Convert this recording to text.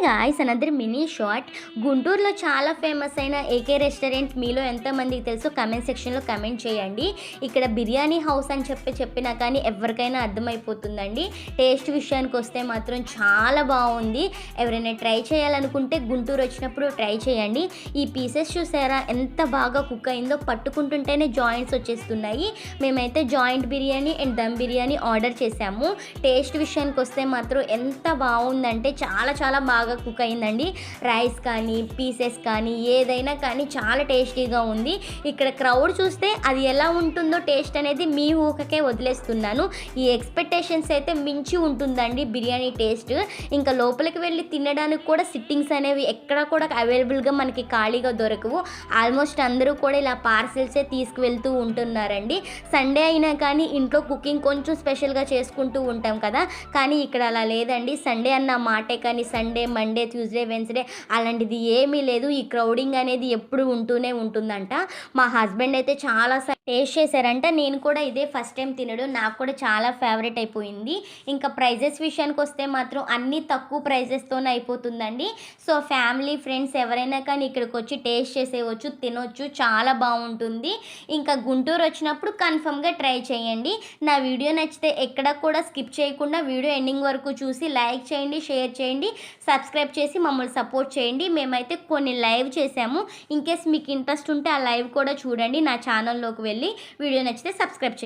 Guys another mini short. గుంటూరులో చాలా famous అయిన ఏకే రెస్టారెంట్ మీలో ఎంతమందికి తెలుసో కమెంట్ సెక్షన్లో కమెంట్ చేయండి. ఇక్కడ బిర్యానీ హౌస్ అని చెప్పినా కానీ ఎవరికైనా అర్థమైపోతుందండి. టేస్ట్ విషయానికి వస్తే మాత్రం చాలా బాగుంది. ఎవరైనా ట్రై చేయాలనుకుంటే గుంటూరు వచ్చినప్పుడు ట్రై చేయండి. ఈ పీసెస్ చూసారా ఎంత బాగా కుక్ అయిందో, పట్టుకుంటుంటేనే జాయింట్స్ వచ్చేస్తున్నాయి. మేమైతే joint biryani and dum biryani order చేసాము. టేస్ట్ విషయానికి వస్తే మాత్రం ఎంత బాగుందంటే చాలా చాలా బాగా కుక్ అయిందండి. రైస్ కానీ పీసెస్ కానీ ఏదైనా కానీ చాలా టేస్టీగా ఉంది. ఇక్కడ క్రౌడ్ చూస్తే అది ఎలా ఉంటుందో టేస్ట్ అనేది మీ ఊహకే వదిలేస్తున్నాను. ఈ ఎక్స్పెక్టేషన్స్ అయితే మించి ఉంటుందండి బిర్యానీ టేస్ట్. ఇంకా లోపలికి వెళ్ళి తినడానికి కూడా సిట్టింగ్స్ అనేవి ఎక్కడ కూడా అవైలబుల్గా మనకి ఖాళీగా దొరకవు. ఆల్మోస్ట్ అందరూ కూడా ఇలా పార్సిల్సే తీసుకువెళ్తూ ఉంటున్నారండి. సండే అయినా కానీ ఇంట్లో కుకింగ్ కొంచెం స్పెషల్గా చేసుకుంటూ ఉంటాం కదా, కానీ ఇక్కడ అలా లేదండి. సండే అన్న మాటే కానీ సండే, మండే, ట్యూస్డే, వెన్స్డే అలాంటిది ఏమీ లేదు. ఈ క్రౌడింగ్ అనేది ఎప్పుడు ఉంటూనే ఉంటుందంట. మా హస్బెండ్ అయితే చాలా టేస్ట్ చేశారంట. నేను కూడా ఇదే ఫస్ట్ టైం తినడం, నాకు కూడా చాలా ఫేవరెట్ అయిపోయింది. ఇంకా ప్రైజెస్ విషయానికి వస్తే మాత్రం అన్నీ తక్కువ ప్రైజెస్తోనే అయిపోతుందండి. సో ఫ్యామిలీ ఫ్రెండ్స్ ఎవరైనా కానీ ఇక్కడికి వచ్చి టేస్ట్ చేసేవచ్చు, తినొచ్చు, చాలా బాగుంటుంది. ఇంకా గుంటూరు వచ్చినప్పుడు కన్ఫర్మ్గా ట్రై చేయండి. నా వీడియో నచ్చితే ఎక్కడ కూడా స్కిప్ చేయకుండా వీడియో ఎండింగ్ వరకు చూసి లైక్ చేయండి, షేర్ చేయండి, సబ్స్క్రైబ్ చేసి మమ్మల్ని సపోర్ట్ చేయండి. మేమైతే కొన్ని లైవ్ చేసాము. ఇన్కేస్ మీకు ఇంట్రెస్ట్ ఉంటే ఆ లైవ్ కూడా చూడండి. నా ఛానల్లోకి వెళ్ళి వీడియో నచ్చితే సబ్స్క్రైబ్ చేయండి.